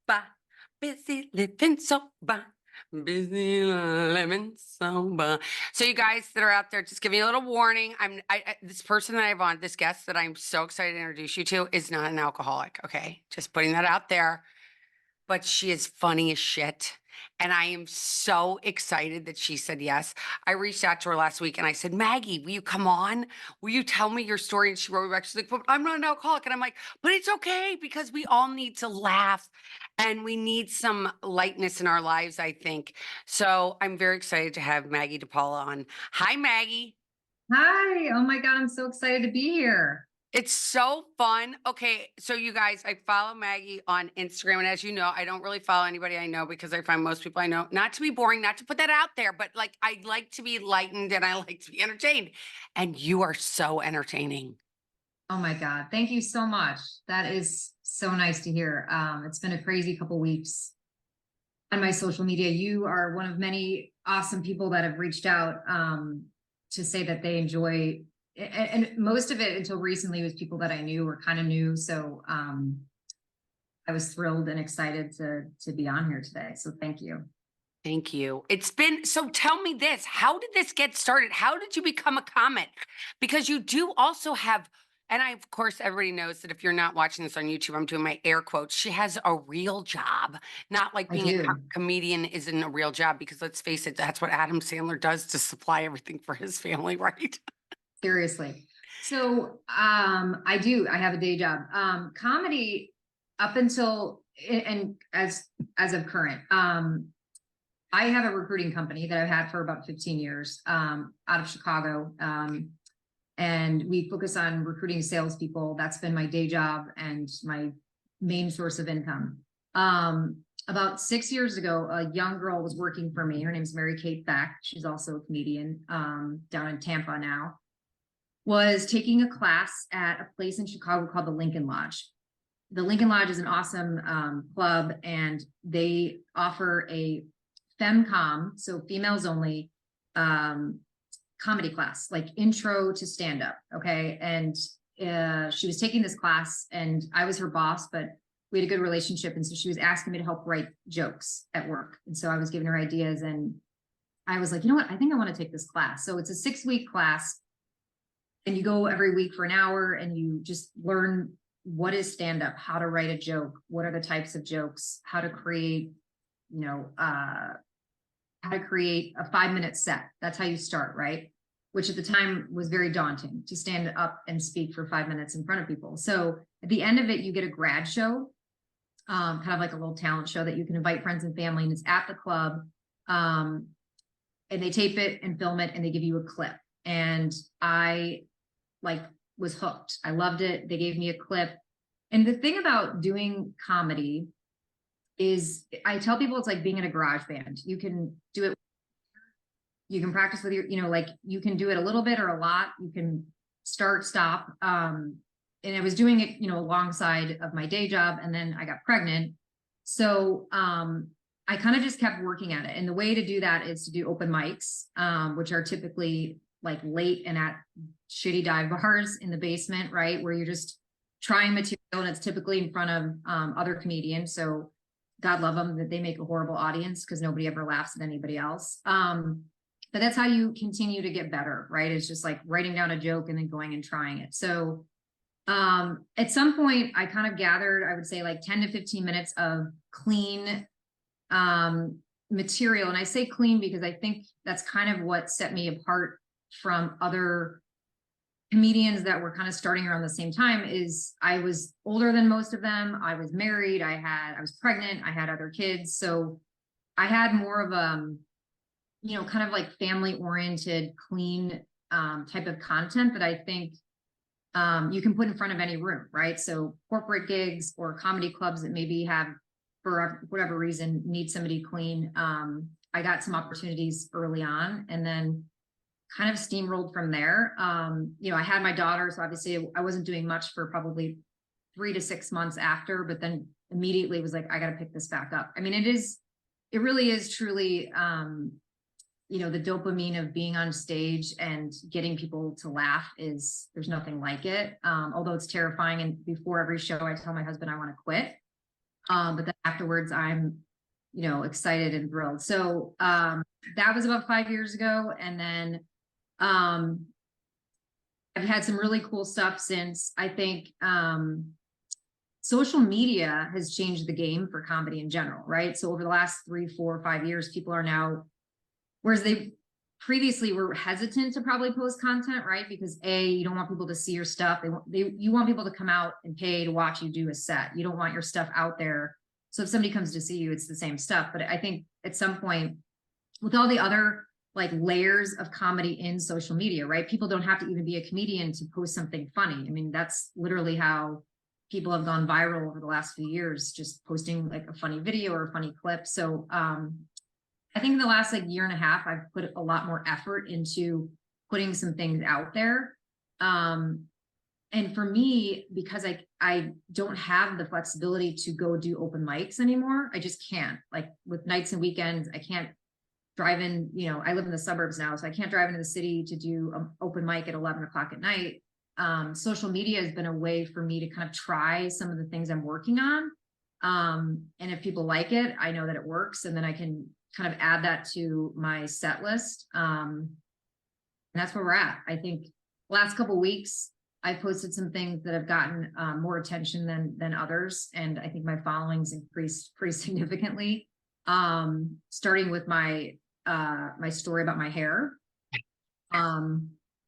sober, busy living sober, busy living sober. So you guys that are out there, just giving you a little warning. This person that I have on, this guest that I'm so excited to introduce you to, is not an alcoholic. Okay, just putting that out there. But she is funny as shit. And I am so excited that she said yes. I reached out to her last week and I said, Maggie, will you come on? Will you tell me your story? And she wrote me back. She's like, but I'm not an alcoholic. And I'm like, but it's okay because we all need to laugh and we need some lightness in our lives, I think. So I'm very excited to have Maggie DePalo on. Hi, Maggie. Hi. Oh my God, I'm so excited to be here. It's so fun. Okay, so you guys, I follow Maggie on Instagram, and as you know, I don't really follow anybody I know because I find most people I know not to be boring, not to put that out there, but like I like to be lightened and I like to be entertained. And you are so entertaining. Oh my God. Thank you so much. That is so nice to hear. It's been a crazy couple weeks on my social media. You are one of many awesome people that have reached out to say that they enjoy, and most of it until recently was people that I knew or kind of knew. So I was thrilled and excited to be on here today. So thank you. Thank you. It's been so tell me this. How did this get started? How did you become a comic? Because you do also have, and I, of course, everybody knows that if you're not watching this on YouTube, I'm doing my air quotes. She has a real job, not like I being a do. comedian isn't a real job, because let's face it, that's what Adam Sandler does to supply everything for his family, right? Seriously. So I do. I have a day job. Comedy up until and as of current. I have a recruiting company that I've had for about 15 years out of Chicago. And we focus on recruiting salespeople. That's been my day job and my main source of income. About 6 years ago, a young girl was working for me. Her name's Mary Kate Beck. She's also a comedian down in Tampa now. Was taking a class at a place in Chicago called the Lincoln Lodge. The Lincoln Lodge is an awesome club, and they offer a femcom, so females only, comedy class, like intro to stand-up. Okay. And she was taking this class and I was her boss, but we had a good relationship. And so she was asking me to help write jokes at work. And so I was giving her ideas, and I was like, you know what? I think I want to take this class. So it's a 6-week class. And you go every week for an hour and you just learn what is stand-up, how to write a joke, what are the types of jokes, how to create, how to create a 5-minute set. That's how you start, right? Which at the time was very daunting, to stand up and speak for 5 minutes in front of people. So at the end of it, you get a grad show, kind of like a little talent show that you can invite friends and family, and it's at the club. And they tape it and film it and they give you a clip. And I was hooked. I loved it. They gave me a clip. And the thing about doing comedy is, I tell people it's like being in a garage band. You can do it. You can practice with your, you can do it a little bit or a lot. You can start, stop. And I was doing it, alongside of my day job. And then I got pregnant. So I kind of just kept working at it. And the way to do that is to do open mics, which are typically like late and at shitty dive bars in the basement, right? Where you're just trying material, and it's typically in front of other comedians. So God love them, that they make a horrible audience because nobody ever laughs at anybody else. But that's how you continue to get better, right? It's just like writing down a joke and then going and trying it. So at some point I kind of gathered, I would say like 10 to 15 minutes of clean material. And I say clean because I think that's kind of what set me apart from other comedians that were kind of starting around the same time. Is I was older than most of them. I was married. I was pregnant. I had other kids. So I had more of kind of like family oriented, clean type of content that I think you can put in front of any room, right? So corporate gigs or comedy clubs that maybe have, for whatever reason, need somebody clean. I got some opportunities early on, and then kind of steamrolled from there. I had my daughter, so obviously I wasn't doing much for probably 3 to 6 months after, but then immediately was like, I got to pick this back up. I mean, it really is truly, the dopamine of being on stage and getting people to laugh there's nothing like it. Although it's terrifying. And before every show, I tell my husband I want to quit. But then after afterwards, I'm, excited and thrilled. So, that was about 5 years ago. And then, I've had some really cool stuff since. I think, social media has changed the game for comedy in general, right? So over the last 3, 4, 5 years, people are now, whereas they previously were hesitant to probably post content, right? Because you don't want people to see your stuff. You want people to come out and pay to watch you do a set. You don't want your stuff out there. So if somebody comes to see you, it's the same stuff. But I think at some point, with all the other like layers of comedy in social media, right? People don't have to even be a comedian to post something funny. I mean, that's literally how people have gone viral over the last few years, just posting like a funny video or a funny clip. So I think in the last like year and a half, I've put a lot more effort into putting some things out there. And for me, because I don't have the flexibility to go do open mics anymore, I just can't. Like with nights and weekends, I can't drive in, I live in the suburbs now, so I can't drive into the city to do an open mic at 11 o'clock at night. Social media has been a way for me to kind of try some of the things I'm working on. And if people like it, I know that it works. And then I can kind of add that to my set list. And that's where we're at. I think last couple of weeks, I posted some things that have gotten more attention than others. And I think my following's increased pretty significantly. Starting with my story about my hair,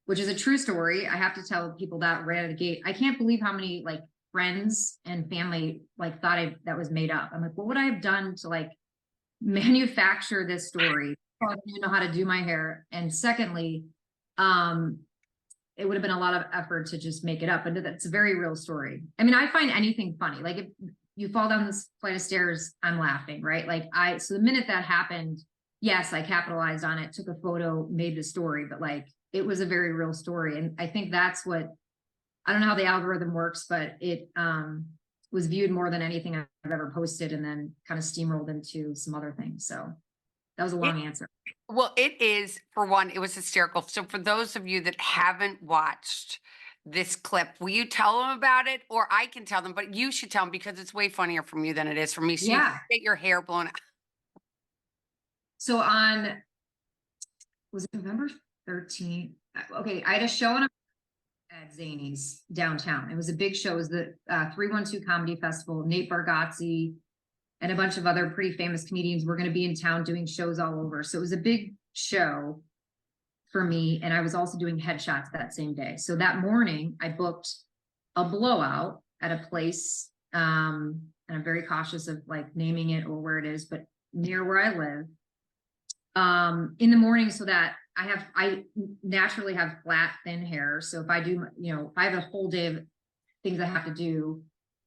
which is a true story. I have to tell people that right out of the gate. I can't believe how many like friends and family like thought that was made up. I'm like, what would I have done to like manufacture this story? I don't even know how to do my hair. And secondly, it would have been a lot of effort to just make it up. And that's a very real story. I mean, I find anything funny. Like if you fall down this flight of stairs, I'm laughing, right? Like so the minute that happened, yes, I capitalized on it, took a photo, made the story, but like, it was a very real story. And I think that's what, I don't know how the algorithm works, but it was viewed more than anything I've ever posted and then kind of steamrolled into some other things. So that was a long answer. Well, it is, for one, it was hysterical. So for those of you that haven't watched this clip, will you tell them about it? Or I can tell them, but you should tell them because it's way funnier from you than it is for me. So Yeah. you get your hair blown out. So was it November 13th? Okay, I had a show at Zanies downtown. It was a big show. It was the 312 Comedy Festival. Nate Bargatze and a bunch of other pretty famous comedians were going to be in town doing shows all over. So it was a big show for me. And I was also doing headshots that same day. So that morning I booked a blowout at a place. And I'm very cautious of like naming it or where it is, but near where I live. In the morning, so that I naturally have flat, thin hair. So if I do, if I have a whole day of things I have to do,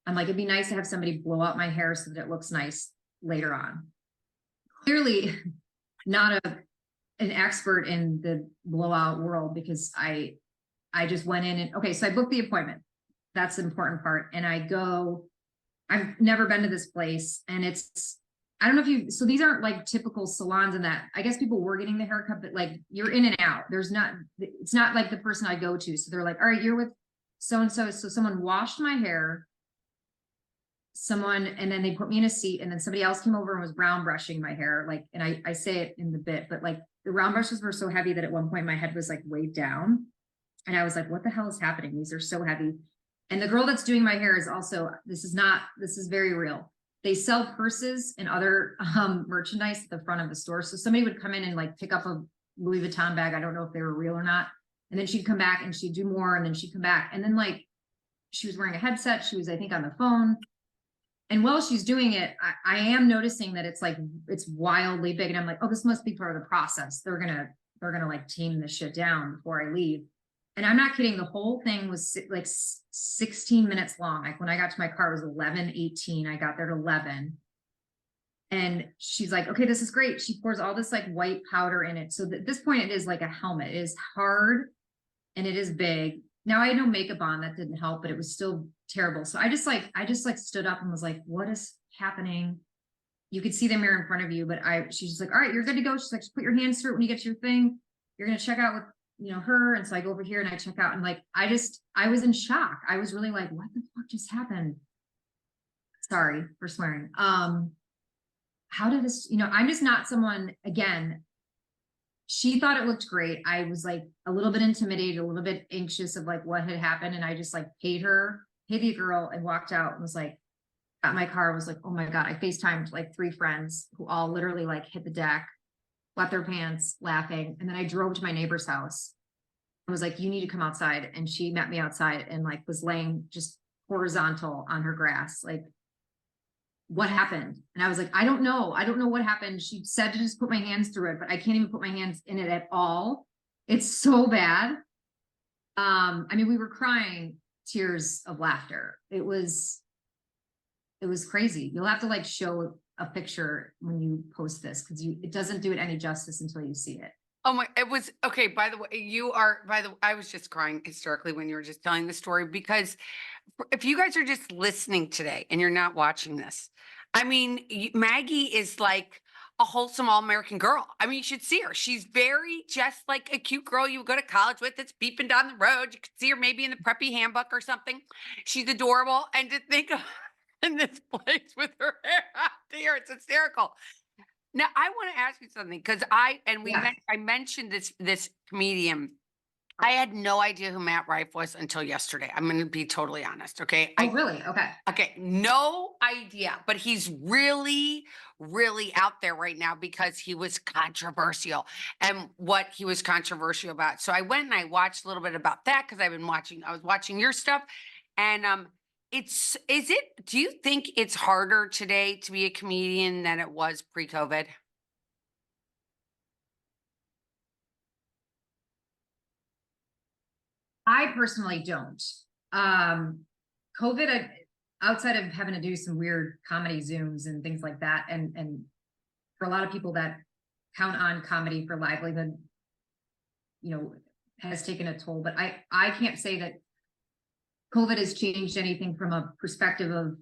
I'm like, it'd be nice to have somebody blow out my hair so that it looks nice later on. Clearly not an expert in the blowout world because I just went in and, okay, so I booked the appointment. That's the important part. And I've never been to this place and I don't know so these aren't like typical salons and that I guess people were getting the haircut, but like you're in and out. It's not like the person I go to. So they're like, all right, you're with so-and-so. So someone washed my hair, and then they put me in a seat and then somebody else came over and was brown brushing my hair. Like, and I say it in the bit, but like the round brushes were so heavy that at one point my head was like weighed down. And I was like, what the hell is happening? These are so heavy. And the girl that's doing my hair is also, this is very real. They sell purses and other merchandise at the front of the store. So somebody would come in and like pick up a Louis Vuitton bag. I don't know if they were real or not. And then she'd come back and she'd do more. And then she'd come back. And then like, she was wearing a headset. She was, I think, on the phone. And while she's doing it, I am noticing that it's wildly big. And I'm like, oh, this must be part of the process. They're going to like tame this shit down before I leave. And I'm not kidding. The whole thing was like 16 minutes long. Like when I got to my car, it was 11:18. I got there at 11. And she's like, okay, this is great. She pours all this like white powder in it. So at this point, it is like a helmet. It is hard and it is big. Now I had no makeup on. That didn't help, but it was still terrible. So I just stood up and was like, what is happening? You could see the mirror in front of you, but she's just like, all right, you're good to go. She's like, just put your hands through it when you get to your thing. You're going to check out with her. And so I go over here and I check out and like, I was in shock. I was really like, what the fuck just happened? sorry for swearing. How did this, I'm just not someone, again, she thought it looked great. I was like a little bit intimidated, a little bit anxious of like what had happened. And I just like paid the girl and walked out and was like, got my car, was like, oh my God, I FaceTimed like 3 friends who all literally like hit the deck, wet their pants laughing. And then I drove to my neighbor's house. I was like, you need to come outside. And she met me outside and like was laying just horizontal on her grass. Like, what happened? And I was like, I don't know. I don't know what happened. She said to just put my hands through it, but I can't even put my hands in it at all. It's so bad. I mean, we were crying tears of laughter. It was crazy. You'll have to like show a picture when you post this because it doesn't do it any justice until you see it. Oh my, it was okay. By the way, I was just crying hysterically when you were just telling the story because if you guys are just listening today and you're not watching this, I mean, Maggie is like a wholesome all-American girl. I mean, you should see her. She's very just like a cute girl you would go to college with that's beeping down the road. You could see her maybe in the preppy handbook or something. She's adorable. And to think of in this place with her hair out there, it's hysterical. Now, I want to ask you something because I mentioned this comedian. I had no idea who Matt Rife was until yesterday. I'm going to be totally honest. Okay. Oh, really? Okay. Okay. No idea, but he's really, really out there right now because he was controversial and what he was controversial about. So I went and I watched a little bit about that because I was watching your stuff and, do you think it's harder today to be a comedian than it was pre-COVID? I personally don't. COVID, outside of having to do some weird comedy Zooms and things like that, and for a lot of people that count on comedy for livelihood, has taken a toll. But I can't say that COVID has changed anything from a perspective of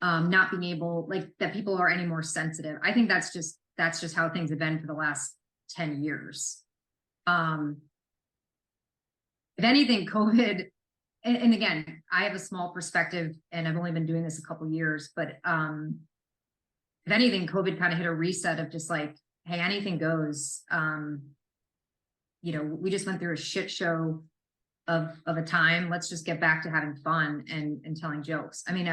not being able, like that people are any more sensitive. I think that's just how things have been for the last 10 years. If anything, COVID, and again, I have a small perspective and I've only been doing this a couple of years, but if anything, COVID kind of hit a reset of just like, hey, anything goes. We just went through a shit show of a time. Let's just get back to having fun and telling jokes. I mean,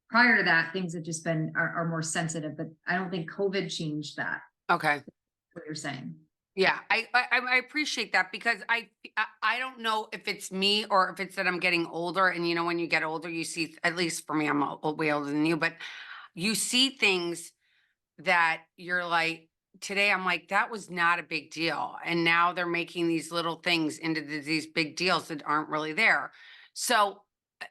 prior to that, things have just been are more sensitive, but I don't think COVID changed that. Okay. What you're saying. Yeah, I appreciate that because I don't know if it's me or if it's that I'm getting older. And when you get older, you see, at least for me, I'm way older than you, but you see things that you're like, today I'm like, that was not a big deal. And now they're making these little things into these big deals that aren't really there. So,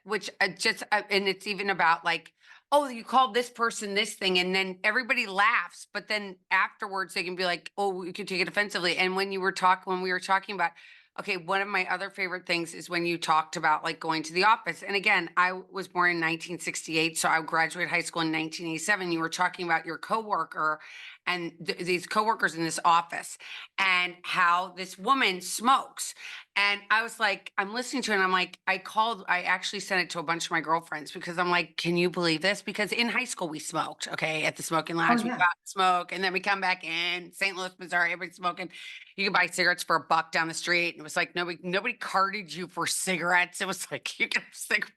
which and it's even about like, oh, you called this person this thing, and then everybody laughs, but then afterwards they can be like, oh, you can take it offensively. And when we were talking about, okay, one of my other favorite things is when you talked about like going to the office. And again, I was born in 1968, so I graduated high school in 1987. You were talking about your coworker and these coworkers in this office and how this woman smokes. And I was like, I'm listening to it and I'm like, I actually sent it to a bunch of my girlfriends because I'm like, can you believe this? Because in high school we smoked, okay, at the smoking lounge, we go out and smoke, and then we come back in St. Louis, Missouri, everybody's smoking. You could buy cigarettes for $1 down the street. And it was like, nobody carded you for cigarettes. It was like, you could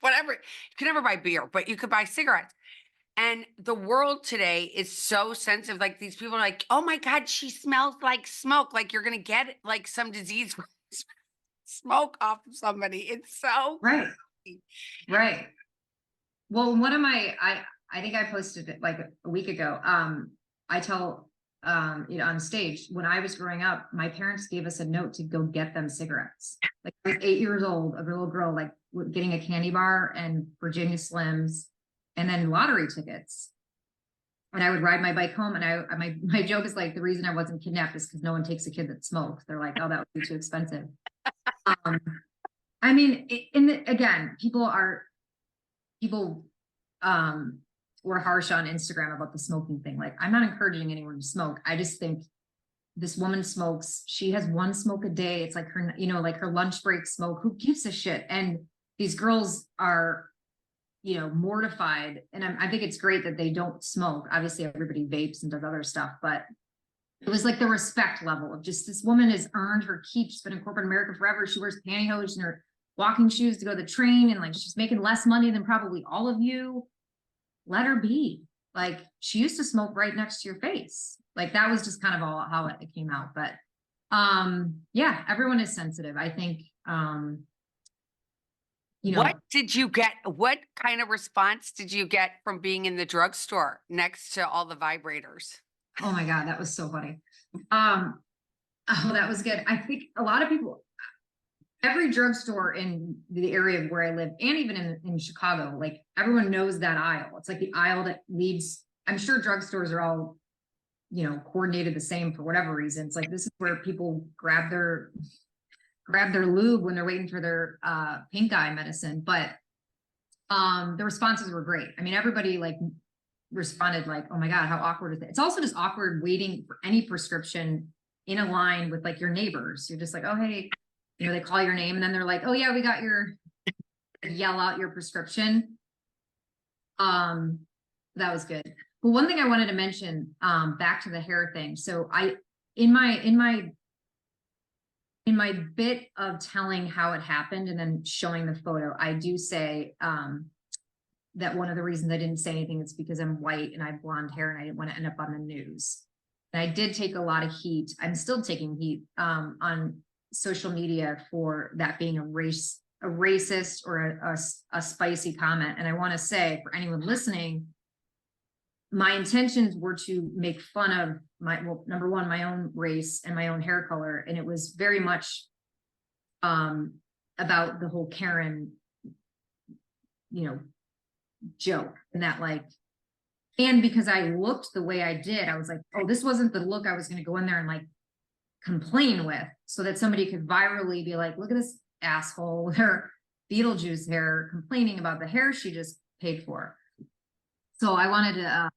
whatever. You could never buy beer, but you could buy cigarettes. And the world today is so sensitive. Like these people are like, oh my God, she smells like smoke. Like you're going to get like some disease from smoke off of somebody. It's so right. Right. Well, one of I think I posted it like a week ago. I tell, on stage, when I was growing up, my parents gave us a note to go get them cigarettes. Like I was 8 years old, a little girl, like getting a candy bar and Virginia Slims and then lottery tickets. And I would ride my bike home. And my joke is like, the reason I wasn't kidnapped is because no one takes a kid that smokes. They're like, oh, that would be too expensive. I mean, again, people were harsh on Instagram about the smoking thing. Like, I'm not encouraging anyone to smoke. I just think this woman smokes. She has one smoke a day. It's like her, like her lunch break smoke. Who gives a shit? And these girls are mortified. And I think it's great that they don't smoke. Obviously, everybody vapes and does other stuff, but it was like the respect level of just, this woman has earned her keep. She's been in corporate America forever. She wears pantyhose and her walking shoes to go to the train, and like she's making less money than probably all of you. Let her be. Like, she used to smoke right next to your face. Like, that was just kind of all how it came out. But yeah, everyone is sensitive. I think What did you get? What kind of response did you get from being in the drugstore next to all the vibrators? Oh my God, that was so funny. Oh, that was good. I think a lot of people, every drugstore in the area of where I live, and even in Chicago, like everyone knows that aisle. It's like the aisle that leads. I'm sure drugstores are all, coordinated the same for whatever reason. It's like, this is where people grab their lube when they're waiting for their pink eye medicine. But the responses were great. I mean, everybody like responded like, oh my God, how awkward is it? It's also just awkward waiting for any prescription in a line with like your neighbors. You're just like, oh, hey, they call your name and then they're like, oh yeah, we got yell out your prescription. That was good. But one thing I wanted to mention, back to the hair thing. So in my bit of telling how it happened and then showing the photo, I do say that one of the reasons I didn't say anything is because I'm white and I have blonde hair and I didn't want to end up on the news. And I did take a lot of heat. I'm still taking heat on social media for that being a racist or a spicy comment. And I want to say, for anyone listening, my intentions were to make fun of number one, my own race and my own hair color. And it was very much about the whole Karen, joke, and that like, and because I looked the way I did, I was like, oh, this wasn't the look I was going to go in there and like complain with, so that somebody could virally be like, look at this asshole with her Beetlejuice hair complaining about the hair she just paid for. So I wanted to,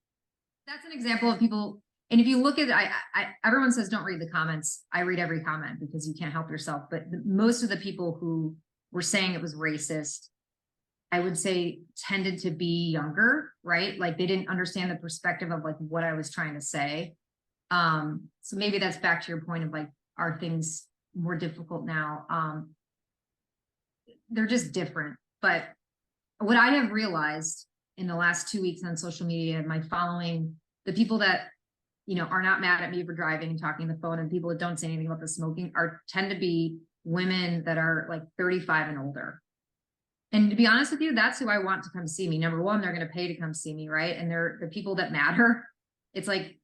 that's an example of people. And if you look at it, everyone says, don't read the comments. I read every comment because you can't help yourself. But most of the people who were saying it was racist, I would say tended to be younger, right? Like they didn't understand the perspective of like what I was trying to say. So maybe that's back to your point of like, are things more difficult now? They're just different. But what I have realized in the last 2 weeks on social media, my following, the people that, are not mad at me for driving and talking on the phone, and people that don't say anything about the smoking tend to be women that are like 35 and older. And to be honest with you, that's who I want to come see me. Number one, they're going to pay to come see me, right? And they're the people that matter. It's like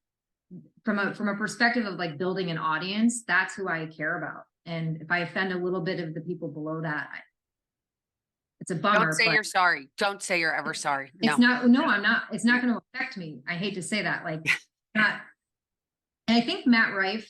from a perspective of like building an audience, that's who I care about. And if I offend a little bit of the people below that, it's a bummer. Don't say you're sorry. Don't say you're ever sorry. It's not. No, I'm not. It's not going to affect me. I hate to say that. Like, not. And I think Matt Rife,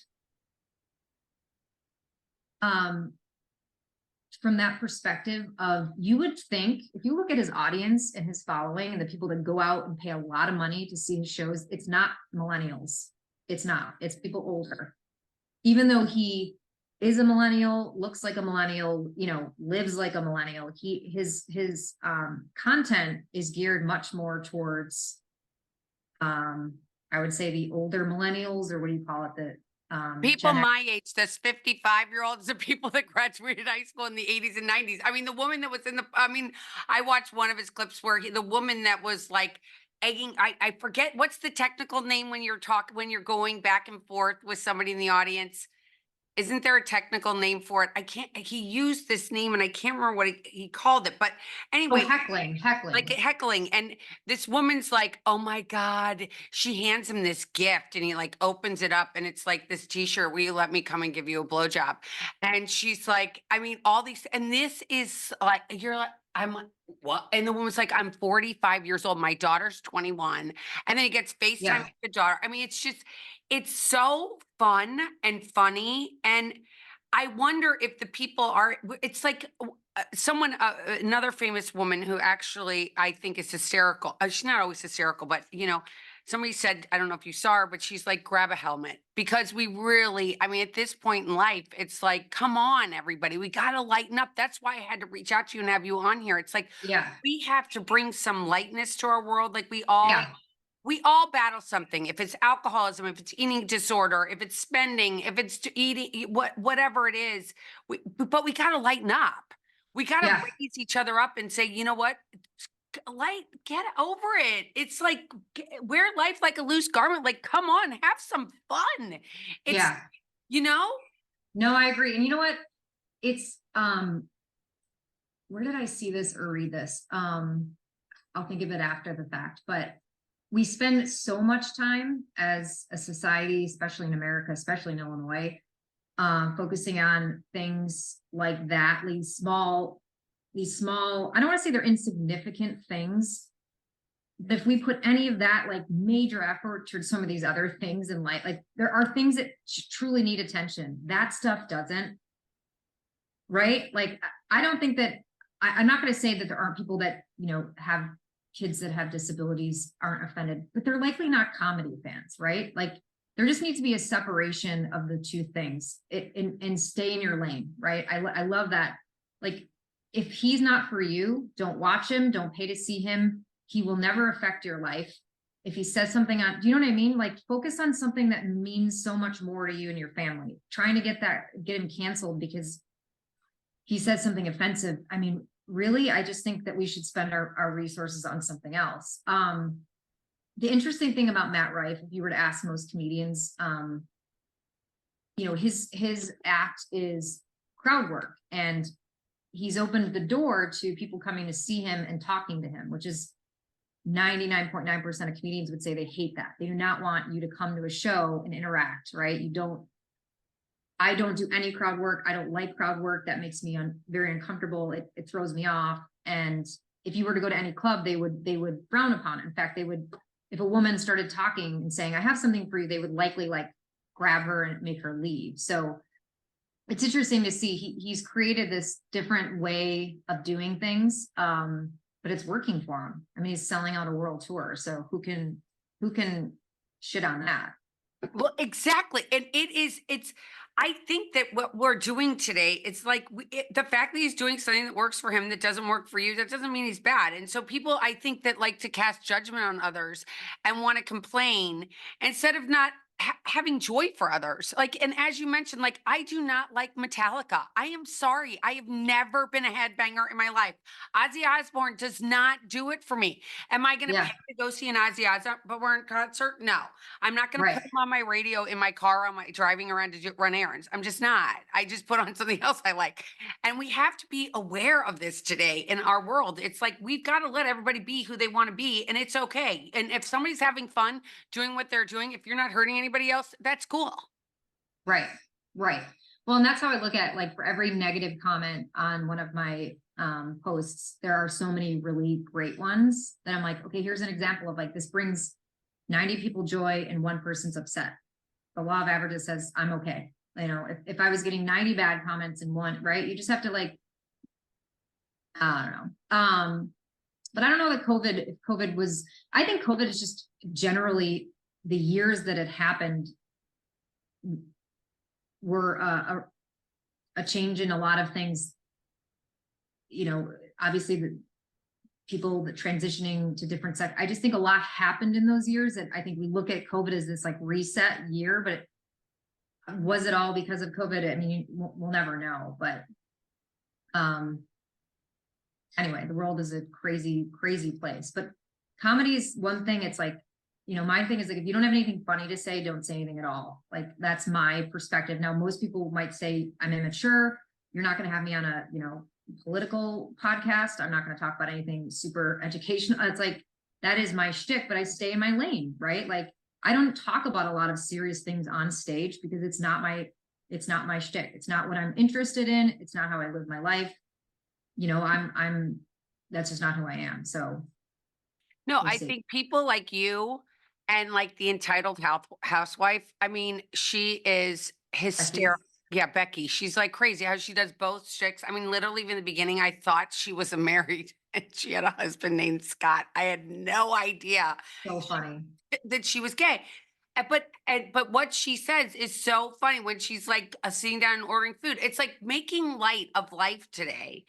from that perspective of, you would think if you look at his audience and his following and the people that go out and pay a lot of money to see his shows, it's not millennials. It's not. It's people older. Even though he is a millennial, looks like a millennial, lives like a millennial, his content is geared much more towards, I would say the older millennials, or what do you call it? The people my age, that's 55-year-olds, the people that graduated high school in the 80s and 90s. I mean, the woman that was I watched one of his clips where the woman that was like egging, I forget what's the technical name when you're going back and forth with somebody in the audience. Isn't there a technical name for it? He used this name and I can't remember what he called it, but anyway. Oh, heckling. Like heckling. And this woman's like, oh my God, she hands him this gift and he like opens it up and it's like this t-shirt, will you let me come and give you a blowjob? And she's like, I mean, all these, and this is like, I'm like, what? And the woman's like, I'm 45 years old. My daughter's 21. And then he gets FaceTime with the daughter. I mean, it's so fun and funny. And I wonder if the people it's like another famous woman who actually I think is hysterical. She's not always hysterical, but somebody said, I don't know if you saw her, but she's like, grab a helmet, because we really, I mean, at this point in life, it's like, come on, everybody, we got to lighten up. That's why I had to reach out to you and have you on here. It's like, Yeah. we have to bring some lightness to our world. Like Yeah. we all battle something. If it's alcoholism, if it's eating disorder, if it's spending, if it's eating, whatever it is, but we got to lighten up. We got to Yeah. raise each other up and say, you know what? Get over it. It's like, wear life like a loose garment. Like, come on, have some fun. It's, Yeah. you know, No, I agree. And you know what? It's, where did I see this or read this? I'll think of it after the fact, but we spend so much time as a society, especially in America, especially in Illinois, focusing on things like that, these small, I don't want to say they're insignificant things, but if we put any of that like major effort towards some of these other things in life, like there are things that truly need attention. That stuff doesn't, right? Like, I don't think that, I'm not going to say that there aren't people that, you know, have kids that have disabilities aren't offended, but they're likely not comedy fans, right? Like, there just needs to be a separation of the two things and stay in your lane, right? I love that. Like, if he's not for you, don't watch him, don't pay to see him. He will never affect your life. If he says something on, do you know what I mean? Like, focus on something that means so much more to you and your family. Trying to get him canceled because he said something offensive. I mean, really, I just think that we should spend our resources on something else. The interesting thing about Matt Rife, if you were to ask most comedians, you know, his act is crowd work, and he's opened the door to people coming to see him and talking to him, which is 99.9% of comedians would say they hate that. They do not want you to come to a show and interact, right? I don't do any crowd work. I don't like crowd work. That makes me very uncomfortable. It throws me off. And if you were to go to any club, they would frown upon it. In fact, they would, if a woman started talking and saying, I have something for you, they would likely like grab her and make her leave. So it's interesting to see he's created this different way of doing things. But it's working for him. I mean, he's selling out a world tour. So who can shit on that? well, exactly. And I think that what we're doing today, it's like the fact that he's doing something that works for him that doesn't work for you, that doesn't mean he's bad. And so people, I think, that like to cast judgment on others and want to complain instead of not having joy for others. Like, and as you mentioned, like, I do not like Metallica. I am sorry. I have never been a headbanger in my life. Ozzy Osbourne does not do it for me. Am I going to Yeah, pay to go see an Ozzy Osbourne concert? No. I'm not going to right. put him on my radio in my car on my driving around to run errands. I'm just not. I just put on something else I like. And we have to be aware of this today in our world. It's like we've got to let everybody be who they want to be, and it's okay. And if somebody's having fun doing what they're doing, if you're not hurting anybody else, that's cool. Right. Right. Well, and that's how I look at, like, for every negative comment on one of my posts, there are so many really great ones that I'm like, okay, here's an example of like, this brings 90 people joy and one person's upset. The law of averages says I'm okay. You know, if I was getting 90 bad comments in one, right? You just have to like, I don't know. But I don't know that COVID was, I think COVID is just generally the years that it happened were a change in a lot of things. You know, obviously the people that transitioning to different I just think a lot happened in those years that I think we look at COVID as this like reset year, but was it all because of COVID? I mean, we'll never know, but anyway, the world is a crazy, crazy place. But comedy is one thing. It's like, you know, my thing is like, if you don't have anything funny to say, don't say anything at all. Like, that's my perspective. Now, most people might say I'm immature. You're not going to have me on a, you know, political podcast. I'm not going to talk about anything super educational. It's like, that is my shtick, but I stay in my lane, right? Like, I don't talk about a lot of serious things on stage because it's not my shtick. It's not what I'm interested in. It's not how I live my life. You know, that's just not who I am. So No, we'll I see. think people like you and like the entitled housewife, I mean, she is Becky. hysterical. Yeah, Becky, she's like crazy how she does both chicks. I mean, literally in the beginning, I thought she was married and she had a husband named Scott. I had no idea So funny. that she was gay. But what she says is so funny when she's like sitting down and ordering food. It's like making light of life today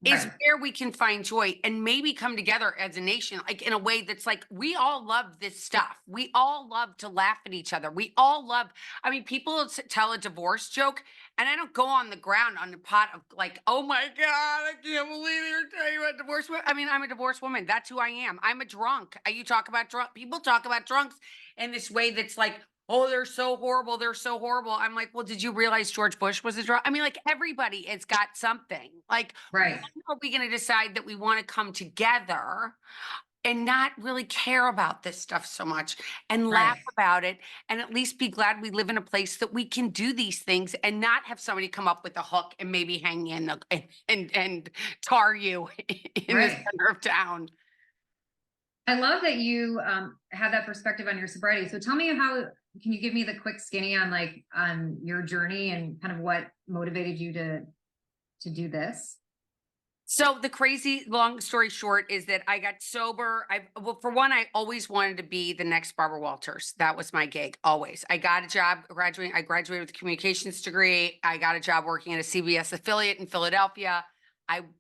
is Right. where we can find joy and maybe come together as a nation, like in a way that's like, we all love this stuff. We all love to laugh at each other. We all love, I mean, people tell a divorce joke and I don't go on the ground on the pot of like, oh my God, I can't believe you're telling about divorce. I mean, I'm a divorced woman. That's who I am. I'm a drunk. You talk about drunk, people talk about drunks in this way that's like, oh, they're so horrible. They're so horrible. I'm like, well, did you realize George Bush was a drunk? I mean, like everybody has got something. Like, when Right. are we going to decide that we want to come together and not really care about this stuff so much and laugh Right. about it and at least be glad we live in a place that we can do these things and not have somebody come up with a hook and maybe hang in and tar you in the Right. center of town. I love that you have that perspective on your sobriety. So tell me can you give me the quick skinny on like on your journey and kind of what motivated you to do this? So the crazy long story short is that I got sober. Well, for one, I always wanted to be the next Barbara Walters. That was my gig, always. I got a job graduating. I graduated with a communications degree. I got a job working at a CBS affiliate in Philadelphia.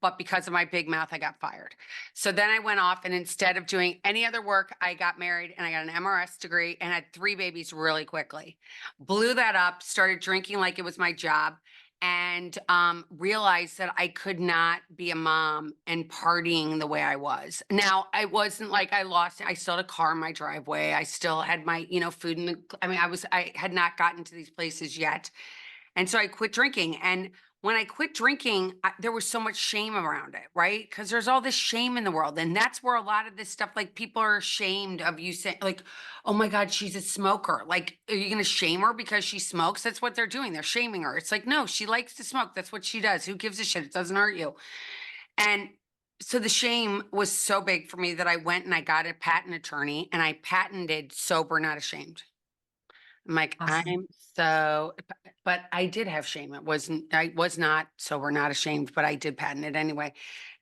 But because of my big mouth, I got fired. So then I went off and instead of doing any other work, I got married and I got an MRS degree and had 3 babies really quickly. Blew that up, started drinking like it was my job and realized that I could not be a mom and partying the way I was. Now, I wasn't like I lost it. I still had a car in my driveway. I still had my, food in the, I mean, I had not gotten to these places yet. And so I quit drinking. And when I quit drinking, there was so much shame around it, right? Because there's all this shame in the world. And that's where a lot of this stuff, like people are ashamed of you saying, like, oh my God, she's a smoker. Like, are you going to shame her because she smokes? That's what they're doing. They're shaming her. It's like, no, she likes to smoke. That's what she does. Who gives a shit? It doesn't hurt you. And so the shame was so big for me that I went and I got a patent attorney and I patented sober, not ashamed. I'm like, Awesome. but I did have shame. I was not sober, not ashamed, but I did patent it anyway.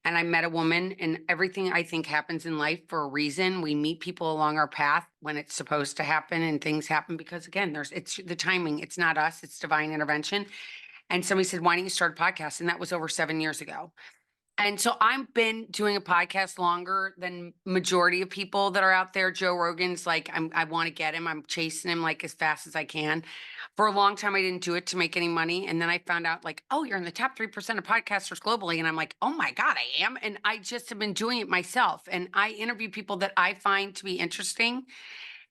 And I met a woman, and everything I think happens in life for a reason. We meet people along our path when it's supposed to happen, and things happen because, again, it's the timing. It's not us, it's divine intervention. And somebody said, why don't you start a podcast? And that was over 7 years ago. And so I've been doing a podcast longer than majority of people that are out there. Joe Rogan's like, I want to get him. I'm chasing him like as fast as I can. For a long time, I didn't do it to make any money. And then I found out like, oh, you're in the top 3% of podcasters globally. And I'm like, oh my God, I am. And I just have been doing it myself. And I interview people that I find to be interesting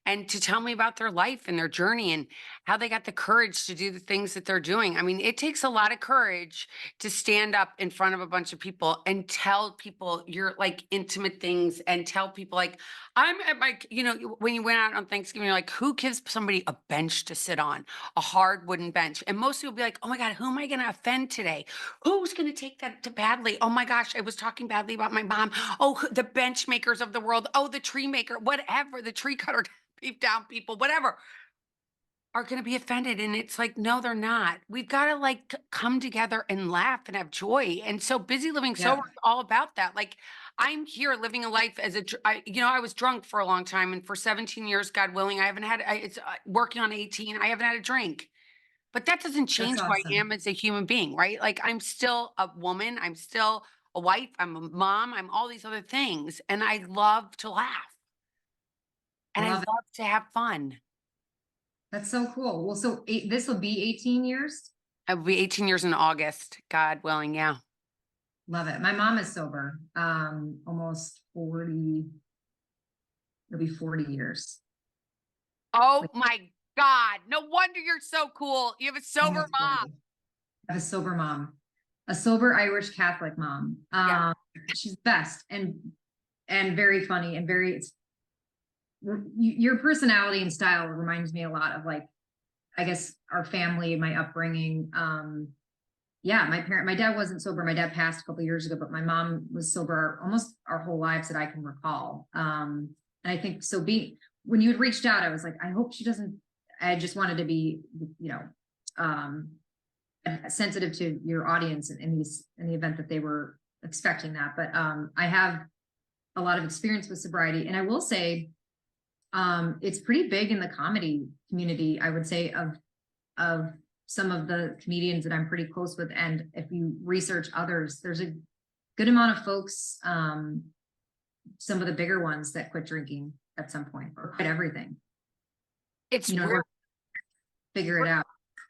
and to tell me about their life and their journey and how they got the courage to do the things that they're doing. I mean, it takes a lot of courage to stand up in front of a bunch of people and tell people your like intimate things and tell people like, I'm at my, when you went out on Thanksgiving, you're like, who gives somebody a bench to sit on, a hard wooden bench? And most people be like, oh my God, who am I going to offend today? Who's going to take that to badly? Oh my gosh, I was talking badly about my mom. Oh, the bench makers of the world. Oh, the tree maker, whatever, the tree cutter. Beef down people, whatever, are going to be offended. And it's like, no, they're not. We've got to like come together and laugh and have joy. And so busy living sober Yeah. is all about that. Like I'm here living a life as I was drunk for a long time. And for 17 years, God willing, I haven't had, it's working on 18. I haven't had a drink, but that doesn't That's change who I awesome. am as a human being, right? Like I'm still a woman. I'm still a wife. I'm a mom. I'm all these other things. And I love to laugh I and I love it. love to have fun. That's so cool. Well, so this will be 18 years. I will be 18 years in August, God willing. Yeah. Love it. My mom is sober. Almost 40, it'll be 40 years. Oh Like my God. No wonder you're so cool. You have a sober almost mom. 40. I have a sober mom, a sober Irish Catholic mom. Yeah. She's best and very funny and your personality and style reminds me a lot of like, I guess our family, my upbringing. Yeah, my dad wasn't sober. My dad passed a couple of years ago, but my mom was sober almost our whole lives that I can recall. And I think so when you had reached out, I was like, I hope she doesn't, I just wanted to be, you know, um, sensitive to your audience in the event that they were expecting that. But I have a lot of experience with sobriety, and I will say it's pretty big in the comedy community, I would say, of some of the comedians that I'm pretty close with. And if you research others, there's a good amount of folks, some of the bigger ones, that quit drinking at some point or quit everything. It's or figure it out.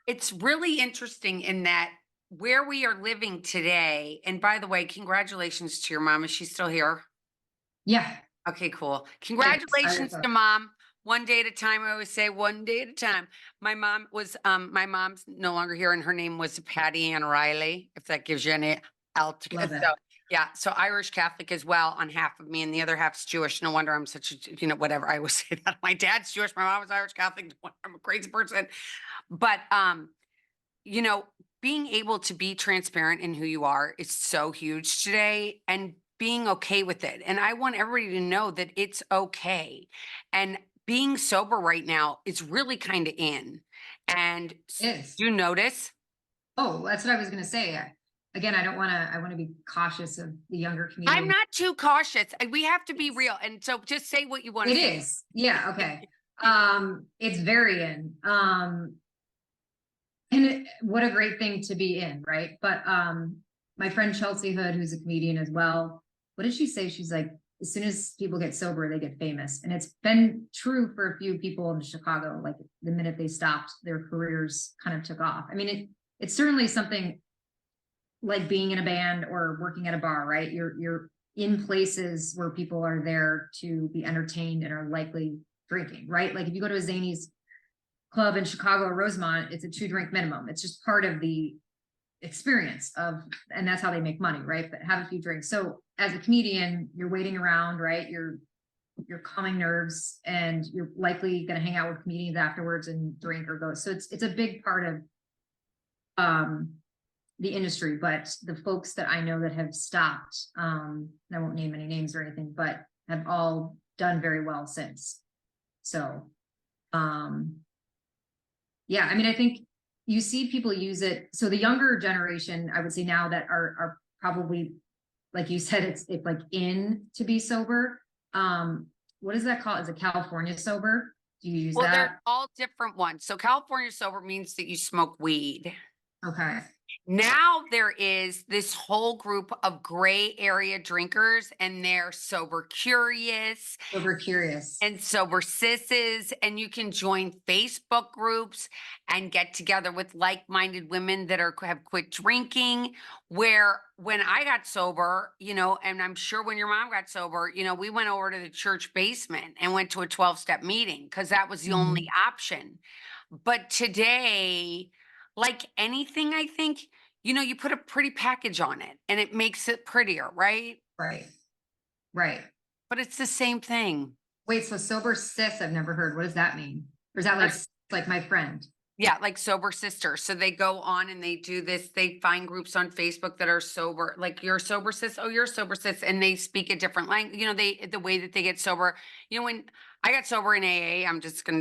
It's really interesting in that where we are living today. And by the way, congratulations to your mom. Is she still here? Yeah. Okay, cool. Congratulations to mom. One day at a time. I always say one day at a time. My mom's no longer here, and her name was Patty Ann Riley, if that gives you any altitude. So, yeah. So Irish Catholic as well on half of me, and the other half's Jewish. No wonder I'm such a, whatever. I always say that. My dad's Jewish. My mom was Irish Catholic. I'm a crazy person. But, being able to be transparent in who you are is so huge today, and being okay with it. And I want everybody to know that it's okay. And being sober right now is really kind of in. And do you notice? Oh, that's what I was going to say. Again, I want to be cautious of the younger community. I'm not too cautious. We have to be real. And so just say what you want to say. It is. Yeah. Okay. It's very in. And what a great thing to be in, right? But my friend Chelsea Hood, who's a comedian as well, what did she say? She's like, as soon as people get sober, they get famous. And it's been true for a few people in Chicago. Like the minute they stopped, their careers kind of took off. I mean, it's certainly something like being in a band or working at a bar, right? You're in places where people are there to be entertained and are likely drinking, right? Like if you go to a Zanies club in Chicago or Rosemont, it's a 2-drink minimum. It's just part of the experience and that's how they make money, right? But have a few drinks. So as a comedian, you're waiting around, right? You're calming nerves, and you're likely going to hang out with comedians afterwards and drink or go. So it's a big part of the industry. But the folks that I know that have stopped, I won't name any names or anything, but have all done very well since. So yeah, I mean, I think you see people use it. So the younger generation, I would say now, that are probably, like you said, it's like in to be sober. What is that called? Is it California sober? Do you use that? Well, they're all different ones. So California sober means that you smoke weed. Okay. Now there is this whole group of gray area drinkers, and they're sober curious. And sober sisses, and you can join Facebook groups and get together with like-minded women that have quit drinking. Where when I got sober, and I'm sure when your mom got sober, we went over to the church basement and went to a 12-step meeting because that was the only option. But today, like anything, I think, you put a pretty package on it and it makes it prettier, right? Right. But it's the same thing. Wait, so sober sis, I've never heard. What does that mean? Or is that like my friend? Yeah, like sober sisters. So they go on and they do this. They find groups on Facebook that are sober, like you're a sober sis. Oh, you're a sober sis. And they speak a different language. The way that they get sober, when I got sober in AA,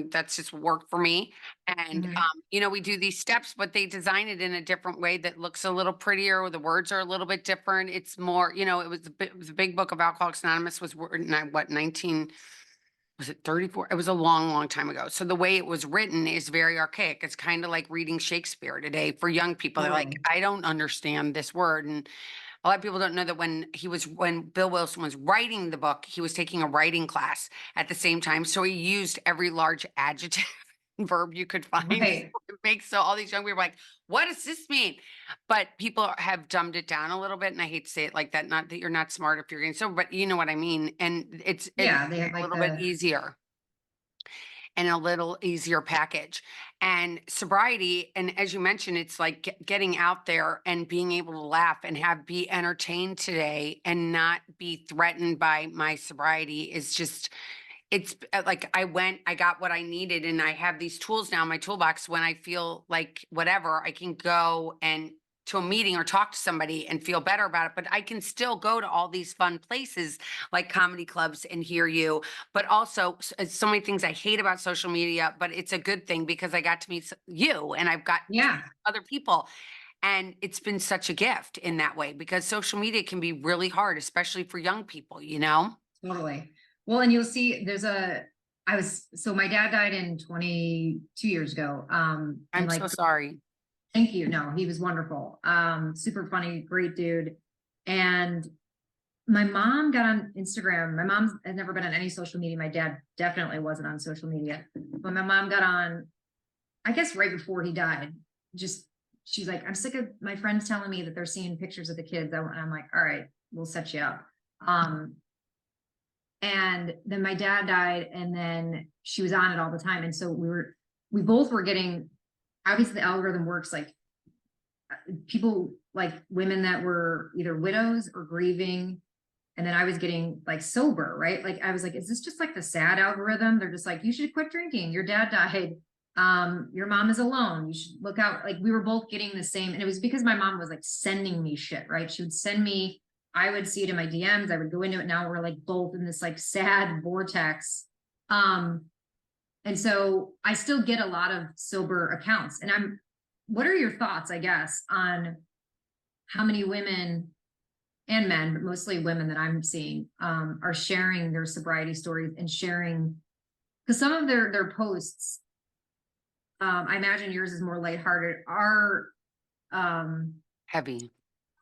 that's just worked for me. And, we do these steps, but they design it in a different way that looks a little prettier. The words are a little bit different. It's more, it was a big book of Alcoholics Anonymous was what, 19, was it 34? It was a long, long time ago. So the way it was written is very archaic. It's kind of like reading Shakespeare today for young people. They're like, I don't understand this word. And a lot of people don't know that when Bill Wilson was writing the book, he was taking a writing class at the same time. So he used every large adjective and verb you could find. Right. So all these young people are like, what does this mean? But people have dumbed it down a little bit. And I hate to say it like that. Not that you're not smart if you're getting sober, but you know what I mean? And it's they a have little bit easier. And a little easier package. And sobriety, and as you mentioned, it's like getting out there and being able to laugh and be entertained today and not be threatened by my sobriety is just, it's like I got what I needed, and I have these tools now in my toolbox. When I feel like whatever, I can go and to a meeting or talk to somebody and feel better about it. But I can still go to all these fun places like comedy clubs and hear you. But also so many things I hate about social media, but it's a good thing because I got to meet you and I've got other people. And it's been such a gift in that way because social media can be really hard, especially for young people, you know? Totally. Well, and you'll see so my dad died in 22 years ago. And I'm like, so sorry. thank you. No, he was wonderful. Super funny, great dude. And my mom got on Instagram. My mom has never been on any social media. My dad definitely wasn't on social media. But my mom got on, I guess right before he died. She's like, I'm sick of my friends telling me that they're seeing pictures of the kids. And I'm like, all right, we'll set you up. And then my dad died, and then she was on it all the time. And so we both were getting, obviously the algorithm works like people, like women that were either widows or grieving. And then I was getting like sober, right? Like I was like, is this just like the sad algorithm? They're just like, you should quit drinking. Your dad died. Your mom is alone. You should look out. Like we were both getting the same. And it was because my mom was like sending me shit, right? She would send me, I would see it in my DMs. I would go into it. Now we're like both in this like sad vortex. And so I still get a lot of sober accounts. And what are your thoughts, I guess, on how many women and men, but mostly women that I'm seeing, are sharing their sobriety stories and sharing, because some of their posts, I imagine yours is more lighthearted, are Heavy.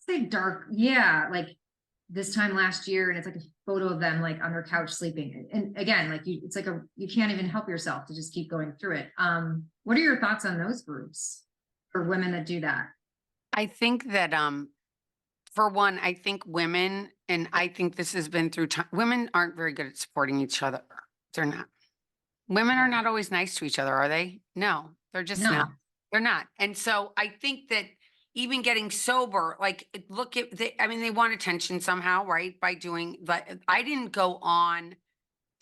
say dark, yeah, like this time last year, and it's like a photo of them like on their couch sleeping. And again, like it's like you can't even help yourself to just keep going through it. What are your thoughts on those groups for women that do that? I think that, for one, I think women, and I think this has been through time, women aren't very good at supporting each other. They're not. Women are Yeah. not always nice to each other, are they? No, they're just not. No. They're not. And so I think that even getting sober, like look at I mean, they want attention somehow, right? By doing, but I didn't go on.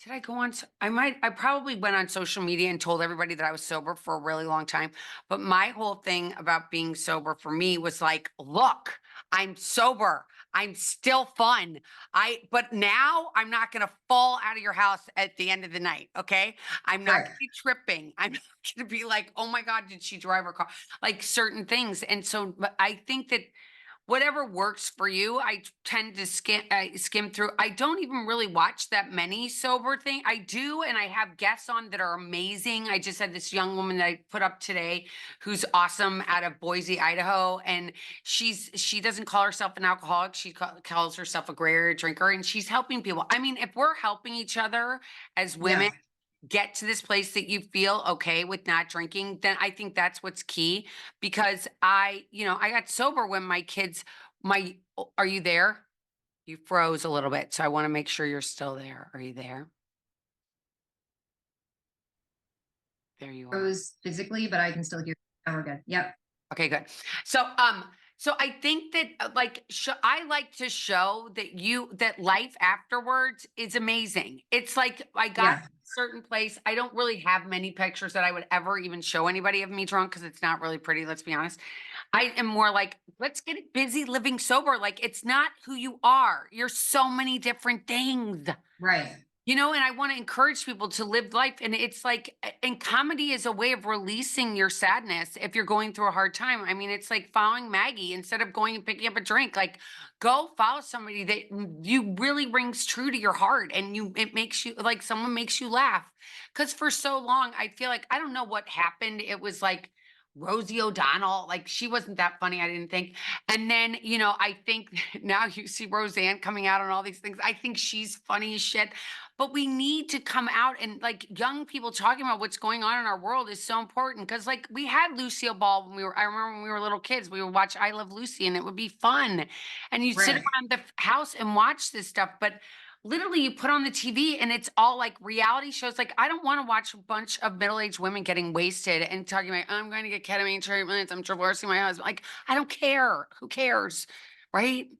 Did I go on? I probably went on social media and told everybody that I was sober for a really long time. But my whole thing about being sober for me was like, look, I'm sober. I'm still fun. But now I'm not going to fall out of your house at the end of the night. Okay. I'm not Right. going to be tripping. I'm not going to be like, oh my God, did she drive her car? Like certain things. And so but I think that whatever works for you, I tend to skim through. I don't even really watch that many sober thing. I do, and I have guests on that are amazing. I just had this young woman that I put up today who's awesome out of Boise, Idaho, and she doesn't call herself an alcoholic. She calls herself a gray area drinker, and she's helping people. I mean, if we're helping each other as women Yeah. get to this place that you feel okay with not drinking, then I think that's what's key. Because I got sober when my kids, are you there? You froze a little bit. So I want to make sure you're still there. Are you there? There you are. Rose physically, but I can still hear you. Now we're good. Yep. Okay, good. So I think that I like to show that life afterwards is amazing. It's like I got Yeah. to a certain place. I don't really have many pictures that I would ever even show anybody of me drunk because it's not really pretty, let's be honest. I am more like, let's get busy living sober. Like it's not who you are. You're so many different things. Right. And I want to encourage people to live life. And it's like, and comedy is a way of releasing your sadness if you're going through a hard time. I mean, it's like following Maggie instead of going and picking up a drink. Like, go follow somebody that you really rings true to your heart, and it makes you like someone makes you laugh. Because for so long, I feel like I don't know what happened. It was like Rosie O'Donnell, like she wasn't that funny, I didn't think. And then, I think now you see Roseanne coming out on all these things. I think she's funny as shit. But we need to come out and like young people talking about what's going on in our world is so important because like we had Lucille Ball I remember when we were little kids, we would watch I Love Lucy and it would be fun. And you'd sit Right. around the house and watch this stuff. But literally you put on the TV and it's all like reality shows. Like I don't want to watch a bunch of middle-aged women getting wasted and talking about, I'm going to get ketamine treatments, I'm divorcing my husband. Like, I don't care. Who cares? Right?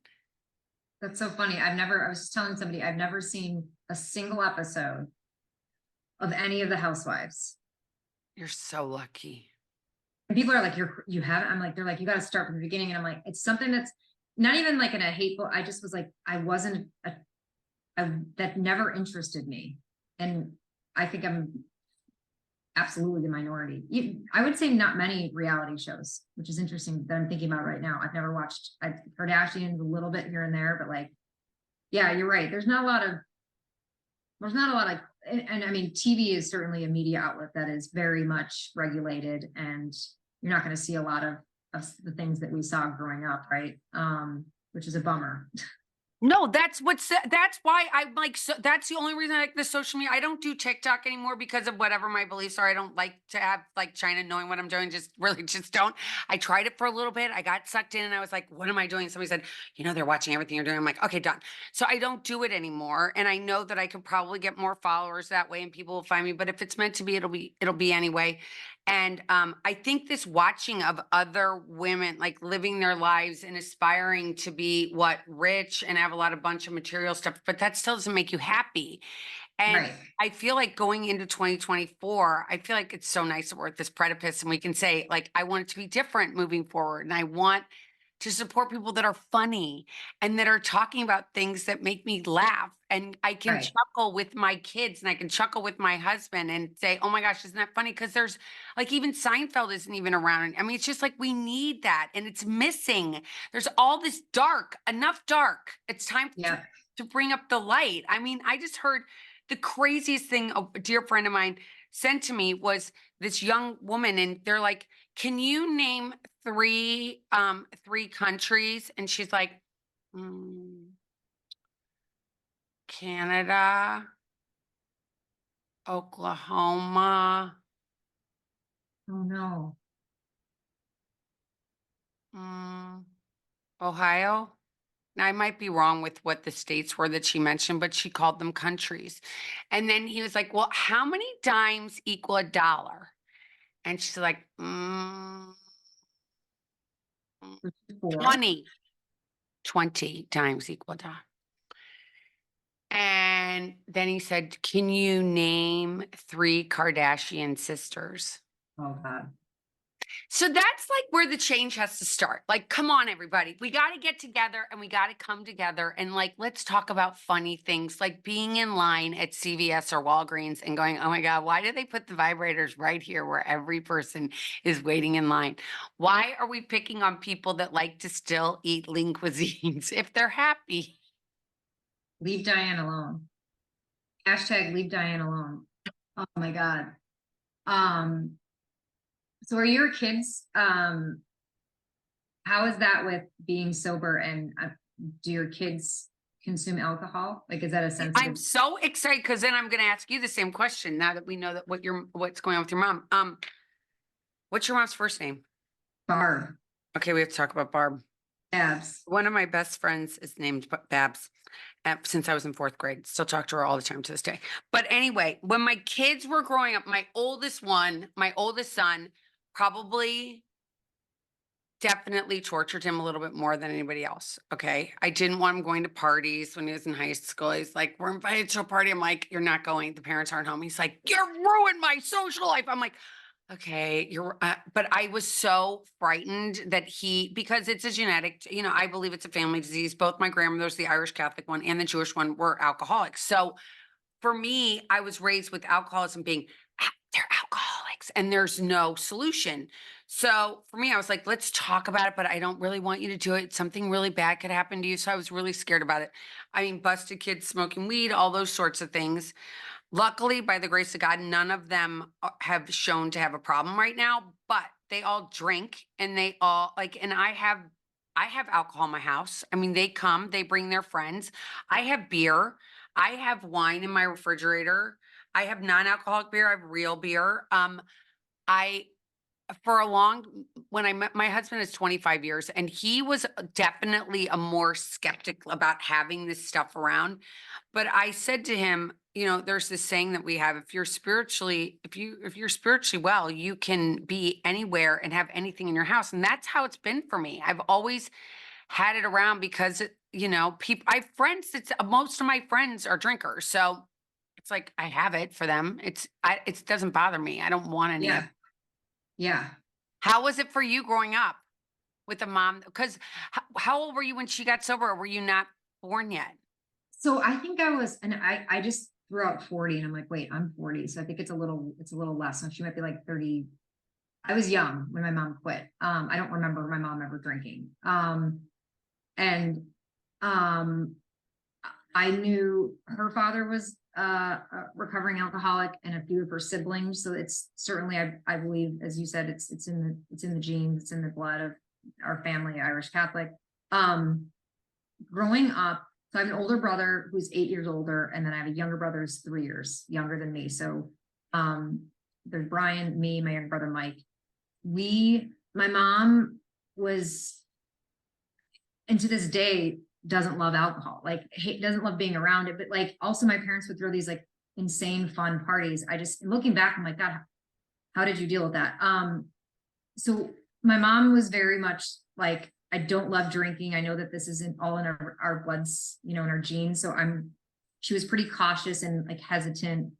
That's so funny. I was just telling somebody, I've never seen a single episode of any of the Housewives. You're so lucky. And people are like, you haven't, I'm like, they're like, you got to start from the beginning. And I'm like, it's something that's not even like in a hateful, I just was like, that never interested me. And I think absolutely the minority. I would say not many reality shows, which is interesting that I'm thinking about right now. I've never watched Kardashians a little bit here and there, but like, yeah, you're right. There's not a lot of, and I mean, TV is certainly a media outlet that is very much regulated, and you're not going to see a lot of the things that we saw growing up, right? Which is a bummer. No, that's why I'm like, so that's the only reason I like the social media. I don't do TikTok anymore because of whatever my beliefs are. I don't like to have like China knowing what I'm doing. Just really just don't. I tried it for a little bit. I got sucked in and I was like, what am I doing? Somebody said, they're watching everything you're doing. I'm like, okay, done. So I don't do it anymore. And I know that I could probably get more followers that way and people will find me. But if it's meant to be, it'll be anyway. And I think this watching of other women like living their lives and aspiring to be rich and have a lot of bunch of material stuff, but that still doesn't make you happy. And Right. I feel like going into 2024, I feel like it's so nice that we're at this precipice and we can say, like, I want it to be different moving forward. And I want to support people that are funny and that are talking about things that make me laugh. And I can Right. chuckle with my kids and I can chuckle with my husband and say, oh my gosh, isn't that funny? Because there's like even Seinfeld isn't even around. I mean, it's just like we need that and it's missing. There's all this dark, enough dark. It's time Yeah. to bring up the light. I mean, I just heard the craziest thing a dear friend of mine sent to me was this young woman, and they're like, can you name three countries? And she's like, mm, Canada, Oklahoma, Oh no. mm, Ohio. Now, I might be wrong with what the states were that she mentioned, but she called them countries. And then he was like, well, how many dimes equal a dollar? And she's like, 4. 20. 20 times equal a dollar. And then he said, can you name three Kardashian sisters? Oh God. So that's like where the change has to start. Like, come on, everybody. We got to get together and we got to come together and like, let's talk about funny things like being in line at CVS or Walgreens and going, oh my God, why did they put the vibrators right here where every person is waiting in line? Why are we picking on people that like to still eat lean cuisines if they're happy? Leave Diane alone. Hashtag leave Diane alone. Oh my God. Um, so are your kids, how is that with being sober, and do your kids consume alcohol? Like, is that a I'm sensitive so excited because then I'm going to ask you the same question now that we know that what's going on with your mom. What's your mom's first name? Barb? Okay, we have to talk about Barb. Abs. One of my best friends is named Babs since I was in 4th grade. Still talk to her all the time to this day. But anyway, when my kids were growing up, my oldest son, probably definitely tortured him a little bit more than anybody else. Okay. I didn't want him going to parties when he was in high school. He's like, we're invited to a party. I'm like, you're not going. The parents aren't home. He's like, you're ruined my social life. I'm like, okay, but I was so frightened that because it's a genetic, I believe it's a family disease. Both my grandmothers, the Irish Catholic one and the Jewish one, were alcoholics. So for me, I was raised with alcoholism being, they're alcoholics and there's no solution. So for me, I was like, let's talk about it, but I don't really want you to do it. Something really bad could happen to you. So I was really scared about it. I mean, busted kids smoking weed, all those sorts of things. Luckily, by the grace of God, none of them have shown to have a problem right now, but they all drink and they all and I have alcohol in my house. I mean, they come, they bring their friends. I have beer. I have wine in my refrigerator. I have non-alcoholic beer. I have real beer. I for a long when I met my husband is 25 years and he was definitely a more skeptic about having this stuff around. But I said to him, there's this saying that we have, if you're spiritually well, you can be anywhere and have anything in your house. And that's how it's been for me. I've always had it around because people I have friends most of my friends are drinkers. So it's like I have it for them. It doesn't bother me. I don't want any of Yeah. it. Yeah. How was it for you growing up with a mom? Because how old were you when she got sober, or were you not born yet? So I think I was, and I just threw out 40 and I'm like, wait, I'm 40. So I think it's a little less. So she might be like 30. I was young when my mom quit. I don't remember my mom ever drinking. And I knew her father was a recovering alcoholic and a few of her siblings. So it's certainly, I believe, as you said, it's in the genes, it's in the blood of our family, Irish Catholic. Growing up, so I have an older brother who's 8 years older, and then I have a younger brother who's 3 years younger than me. So there's Brian, me, my younger brother Mike. My mom was, and to this day, doesn't love alcohol, like doesn't love being around it, but like also my parents would throw these like insane fun parties. I just, looking back, I'm like, God, how did you deal with that? So my mom was very much like, I don't love drinking. I know that this isn't all in our bloods, in our genes. So she was pretty cautious and like hesitant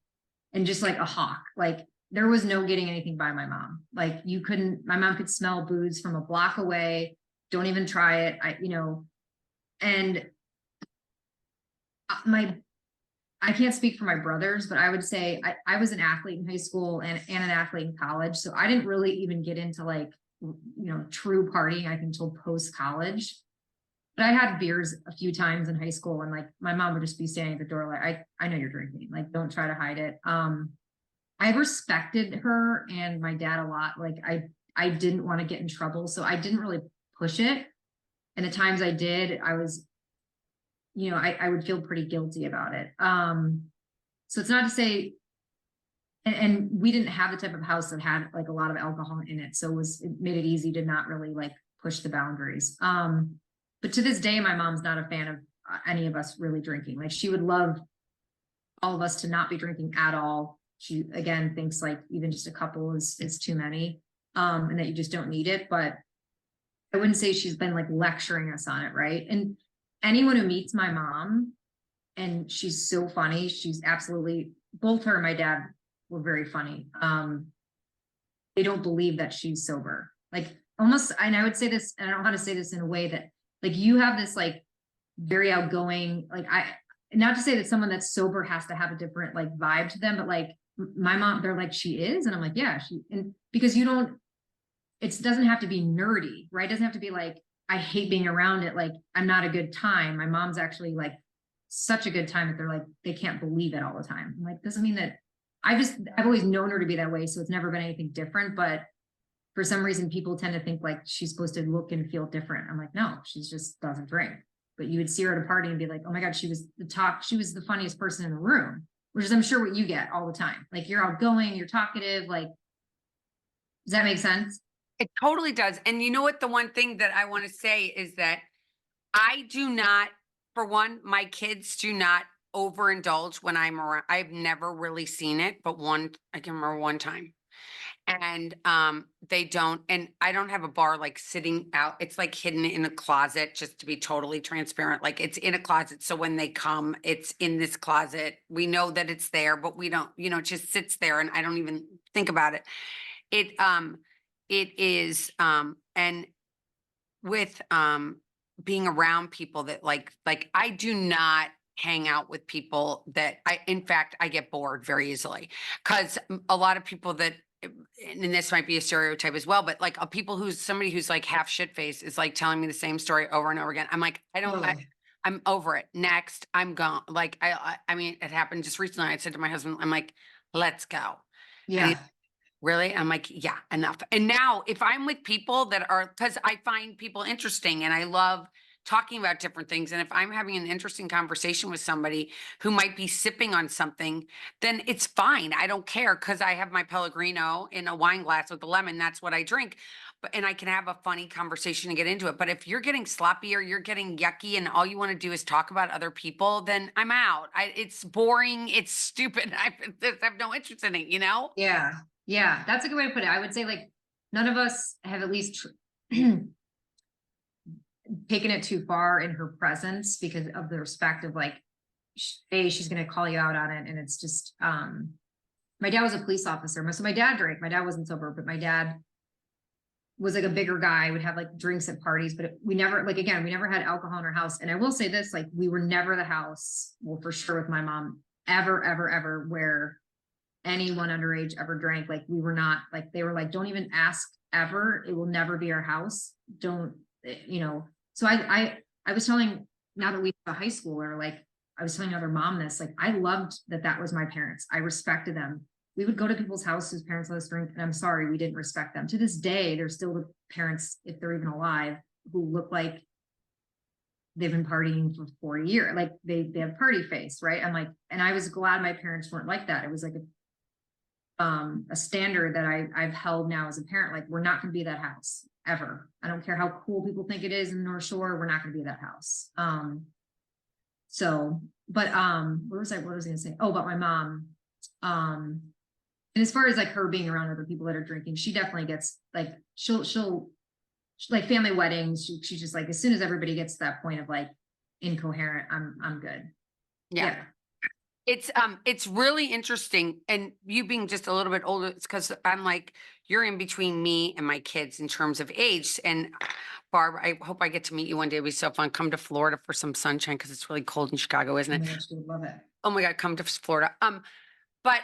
and just like a hawk. Like there was no getting anything by my mom. Like my mom could smell booze from a block away. Don't even try it. And I can't speak for my brothers, but I would say I was an athlete in high school and an athlete in college. So I didn't really even get into like, true partying, I think, until post-college. But I had beers a few times in high school, and like my mom would just be standing at the door like, I know you're drinking, like don't try to hide it. I respected her and my dad a lot. Like I didn't want to get in trouble, so I didn't really push it. And the times I did, I was, I would feel pretty guilty about it. So it's not to say, and we didn't have the type of house that had like a lot of alcohol in it. So it made it easy to not really like push the boundaries. But to this day, my mom's not a fan of any of us really drinking. Like she would love all of us to not be drinking at all. She, again, thinks like even just a couple is too many, and that you just don't need it. But I wouldn't say she's been like lecturing us on it. Right. And anyone who meets my mom, and she's so funny, she's absolutely, both her and my dad were very funny. They don't believe that she's sober. Like almost, and I would say this, and I don't know how to say this in a way that like you have this like very outgoing, like not to say that someone that's sober has to have a different like vibe to them, but like my mom, they're like, she is. And I'm like, yeah, and because it doesn't have to be nerdy, right? It doesn't have to be like, I hate being around it. Like I'm not a good time. My mom's actually like such a good time that they're like, they can't believe it all the time. I'm like, doesn't mean that I've always known her to be that way. So it's never been anything different, but for some reason people tend to think like she's supposed to look and feel different. I'm like, no, she just doesn't drink. But you would see her at a party and be like, oh my God, she was the funniest person in the room, which is I'm sure what you get all the time. Like you're outgoing, you're talkative. Like, does that make sense? It totally does. And you know what? The one thing that I want to say is that I do not, for one, my kids do not overindulge when I'm around. I've never really seen it, but I can remember one time. And they don't, and I don't have a bar like sitting out. It's like hidden in a closet, just to be totally transparent. Like it's in a closet. So when they come, it's in this closet. We know that it's there, but we don't, it just sits there and I don't even think about it. It is, and with being around people that like I do not hang out with people that in fact I get bored very easily, because a lot of people that, and this might be a stereotype as well, but like somebody who's like half shit faced is like telling me the same story over and over again. I'm like, I'm over it. Next, I'm gone. Like I mean, it happened just recently. I said to my husband, I'm like, let's go. Yeah. Really? I'm like, yeah, enough. And now if I'm with people that are, because I find people interesting and I love talking about different things. And if I'm having an interesting conversation with somebody who might be sipping on something, then it's fine. I don't care, because I have my Pellegrino in a wine glass with a lemon. That's what I drink. And I can have a funny conversation and get into it. But if you're getting sloppy or you're getting yucky and all you want to do is talk about other people, then I'm out. It's boring. It's stupid. I have no interest in it, Yeah. Yeah. That's a good way to put it. I would say like none of us have at least taken it too far in her presence because of the respect of like, she's going to call you out on it. And it's just, my dad was a police officer. So my dad drank. My dad wasn't sober, but my dad was like a bigger guy, would have like drinks at parties, but we never, like, again, we never had alcohol in our house. And I will say this, like, we were never the house, well, for sure with my mom, ever where anyone underage ever drank. Like we were not like, they were like, don't even ask ever. It will never be our house. Don't, you know, so I was telling, now that we have a high schooler, like I was telling another mom this, like, I loved that was my parents. I respected them. We would go to people's houses, parents let us drink, and I'm sorry, we didn't respect them. To this day, there's still the parents, if they're even alive, who look like they've been partying for 40 years. Like they have party face, right? I'm like, and I was glad my parents weren't like that. It was like a standard that I've held now as a parent. Like, we're not going to be that house ever. I don't care how cool people think it is in the North Shore. We're not going to be that house. So, but what was I gonna say? Oh, about my mom. And as far as like her being around other people that are drinking, she definitely gets like, she'll like family weddings. She's just like, as soon as everybody gets to that point of like incoherent, I'm good. Yeah. It's really interesting. And you being just a little bit older, it's because I'm like, you're in between me and my kids in terms of age. And Barb, I hope I get to meet you one day. It'd be so fun. Come to Florida for some sunshine because it's really cold in Chicago, isn't Oh it? my gosh, we would love it. Oh my God, come to Florida. But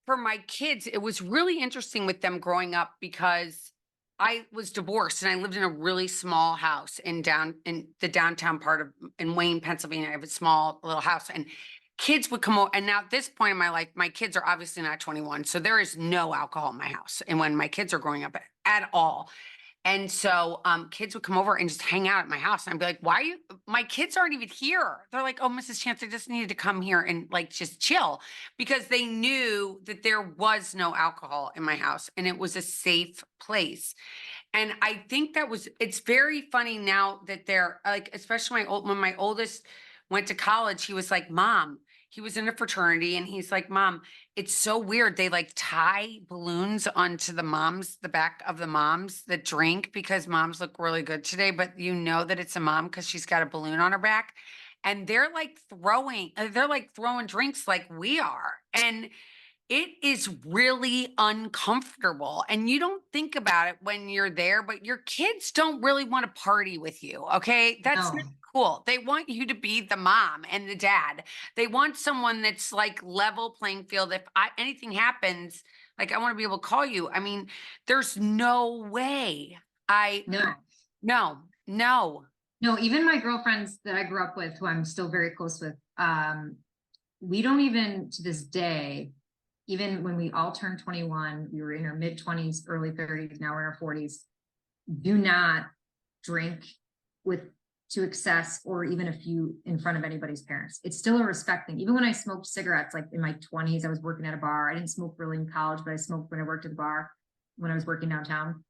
for my kids, it was really interesting with them growing up because I was divorced and I lived in a really small house in the downtown part of in Wayne, Pennsylvania. I have a small little house and kids would come over. And now at this point in my life, my kids are obviously not 21. So there is no alcohol in my house. And when my kids are growing up at all. And so kids would come over and just hang out at my house. And I'd be like, why are you, my kids aren't even here. They're like, oh, Mrs. Chance, I just needed to come here and like just chill because they knew that there was no alcohol in my house and it was a safe place. And I think it's very funny now that they're like, especially when my oldest went to college, he was like, Mom, he was in a fraternity and he's like, Mom, it's so weird. They like tie balloons onto the back of the moms that drink because moms look really good today, but you know that it's a mom because she's got a balloon on her back. And they're like throwing drinks like we are. And it is really uncomfortable. And you don't think about it when you're there, but your kids don't really want to party with you. Okay. That's not No, cool. They want you to be the mom and the dad. They want someone that's like level playing field. If anything happens, like I want to be able to call you. I mean, there's no way. no, No, no. no, even my girlfriends that I grew up with, who I'm still very close with, we don't even to this day, even when we all turned 21, we were in our mid 20s, early 30s, now we're in our 40s, do not drink with to excess or even a few in front of anybody's parents. It's still a respect thing. Even when I smoked cigarettes, like in my 20s, I was working at a bar. I didn't smoke really in college, but I smoked when I worked at the bar when I was working downtown.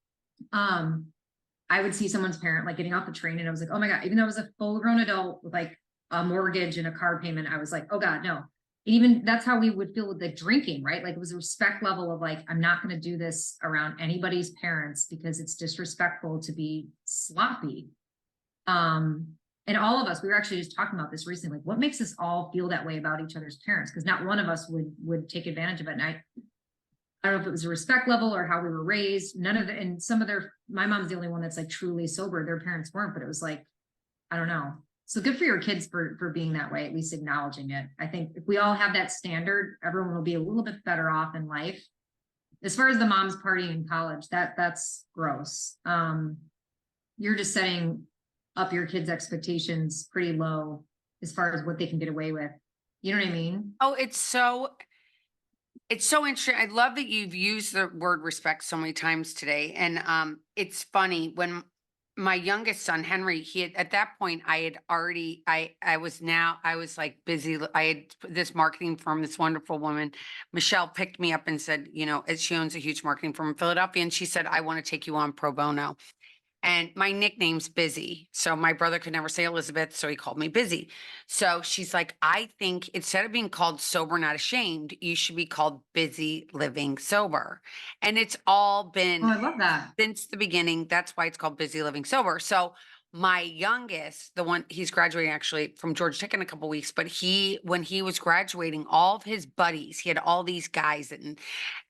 I would see someone's parent like getting off the train and I was like, oh my God, even though I was a full grown adult with like a mortgage and a car payment, I was like, oh God, no. Even that's how we would feel with the drinking, right? Like it was a respect level of like, I'm not going to do this around anybody's parents because it's disrespectful to be sloppy. And all of us, we were actually just talking about this recently, like what makes us all feel that way about each other's parents? Because not one of us would take advantage of it. And I don't know if it was a respect level or how we were raised. None of it. And some of my mom's the only one that's like truly sober. Their parents weren't, but it was like, I don't know. So good for your kids for being that way, at least acknowledging it. I think if we all have that standard, everyone will be a little bit better off in life. As far as the moms partying in college, that's gross. You're just setting up your kids' expectations pretty low as far as what they can get away with. You know what I mean? Oh, it's so interesting. I love that you've used the word respect so many times today. And it's funny when my youngest son, Henry, at that point, I was like busy. I had this marketing firm, this wonderful woman, Michelle, picked me up and said, she owns a huge marketing firm in Philadelphia. And she said, I want to take you on pro bono. And my nickname's Busy. So my brother could never say Elizabeth, so he called me Busy. So she's like, I think instead of being called Sober Not Ashamed, you should be called Busy Living Sober. And it's all Oh, been I love that. since the beginning. That's why it's called Busy Living Sober. So my youngest, the one he's graduating actually from Georgia Tech in a couple weeks, but when he was graduating, all of his buddies, he had all these guys and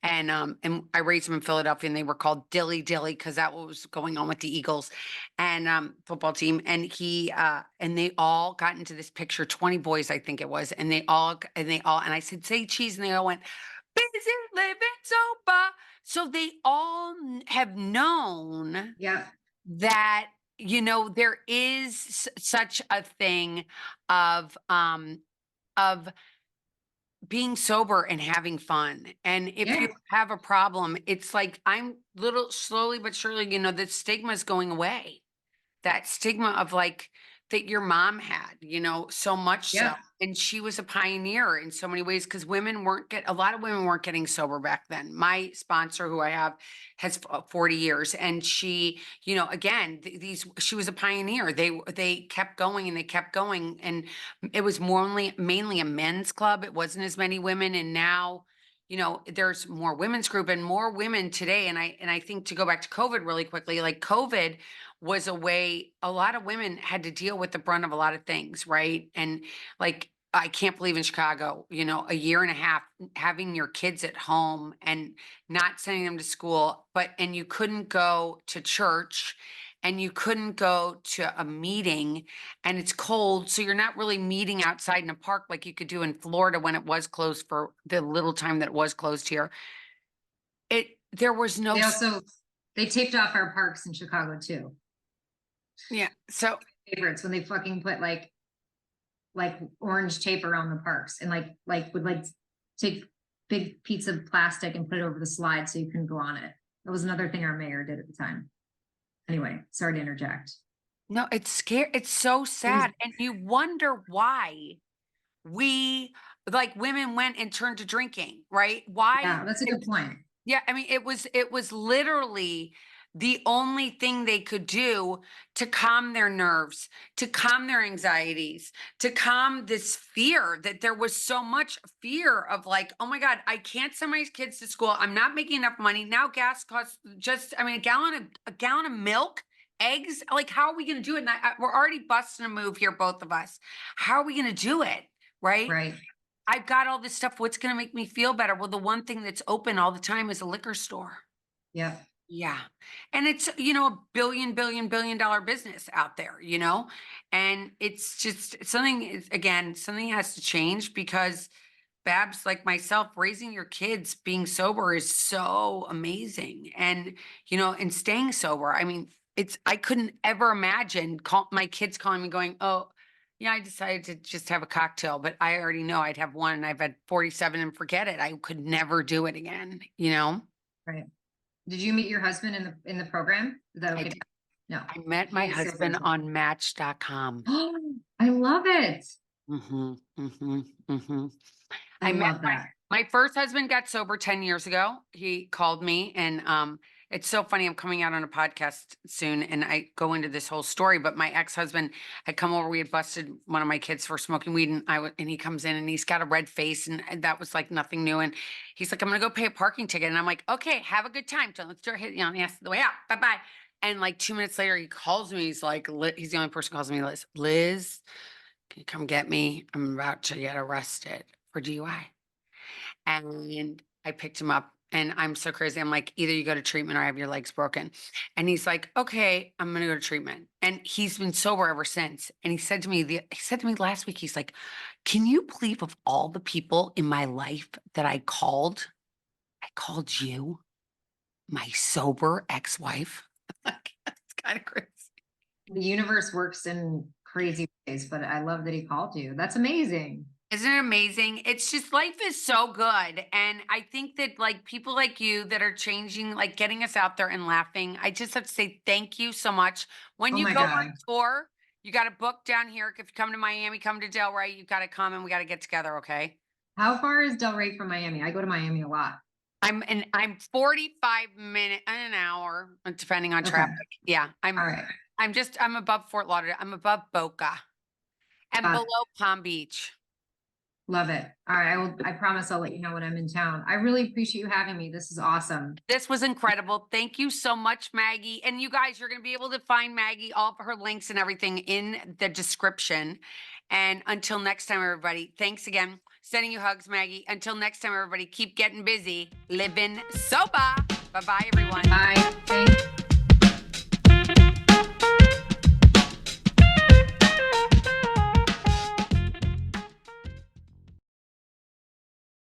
I raised them in Philadelphia and they were called Dilly Dilly because that was going on with the Eagles and football team. And and they all got into this picture, 20 boys, I think it was, and I said, say cheese, and they all went, busy living sober. So they all have known Yeah. that, there is such a thing of being sober and having fun. And if you Yeah. have a problem, it's like I'm little slowly but surely, the stigma is going away. That stigma of like that your mom had, so much so. Yeah. And she was a pioneer in so many ways because a lot of women weren't getting sober back then. My sponsor, who I have, has 40 years. And she, again, she was a pioneer. They kept going and they kept going. And it was mainly a men's club. It wasn't as many women. And now, there's more women's group and more women today. And I think to go back to COVID really quickly, like COVID was a way a lot of women had to deal with the brunt of a lot of things, right? And like, I can't believe in Chicago, a year and a half having your kids at home and not sending them to school, and you couldn't go to church and you couldn't go to a meeting and it's cold. So you're not really meeting outside in a park like you could do in Florida when it was closed for the little time that it was closed here. There was no, They taped off our parks in Chicago too. yeah. So Favorites when they fucking put like orange tape around the parks and would take big piece of plastic and put it over the slide so you couldn't go on it. That was another thing our mayor did at the time. Anyway, sorry to interject. no, it's scary. It's so sad. And you wonder why women went and turned to drinking, right? Why? Yeah, that's a good point. Yeah, I mean, it was literally the only thing they could do to calm their nerves, to calm their anxieties, to calm this fear that there was so much fear of like, oh my God, I can't send my kids to school. I'm not making enough money. Now gas costs a gallon of milk, eggs. Like, how are we going to do it? And we're already busting a move here, both of us. How are we going to do it? Right? Right. I've got all this stuff. What's going to make me feel better? Well, the one thing that's open all the time is a liquor store. Yeah. Yeah. And it's, a billion dollar business out there, and it's just something has to change because Babs, like myself, raising your kids, being sober is so amazing. And staying sober. I mean, I couldn't ever imagine my kids calling me going, oh, yeah, I decided to just have a cocktail, but I already know I'd have one and I've had 47 and forget it. I could never do it again, Right. Did you meet your husband in the program? Is that okay? No. I met my husband on Match.com. I love it. Mm-hmm, mm-hmm, mm-hmm. I love that. My first husband got sober 10 years ago. He called me and it's so funny. I'm coming out on a podcast soon and I go into this whole story, but my ex-husband had come over. We had busted one of my kids for smoking weed and he comes in and he's got a red face and that was like nothing new. And he's like, I'm going to go pay a parking ticket. And I'm like, okay, have a good time. So let's do it. And he asked the way out. Bye-bye. And like 2 minutes later, he calls me. He's like, he's the only person who calls me Liz, can you come get me? I'm about to get arrested for DUI. And I picked him up and I'm so crazy. I'm like, either you go to treatment or I have your legs broken. And he's like, okay, I'm going to go to treatment. And he's been sober ever since. And he said to me last week, he's like, can you believe of all the people in my life that I called you, my sober ex-wife? It's kind of crazy. The universe works in crazy ways, but I love that he called you. That's amazing. Isn't it amazing? It's just life is so good. And I think that like people like you that are changing, like getting us out there and laughing, I just have to say thank you so much. When you go on tour, you got to book down here. If you come to Miami, come to Delray, you got to come and we got to get together. Okay. How far is Delray from Miami? I go to Miami a lot. I'm 45 minutes, an hour, depending on traffic. Yeah. All right. I'm above Fort Lauderdale. I'm above Boca and below Palm Beach. Love it. All right. I promise I'll let you know when I'm in town. I really appreciate you having me. This is awesome. This was incredible. Thank you so much, Maggie. And you guys, you're going to be able to find Maggie, all of her links and everything in the description. And until next time, everybody, thanks again. Sending you hugs, Maggie. Until next time, everybody, keep getting busy, living sober. Bye-bye, everyone. Bye.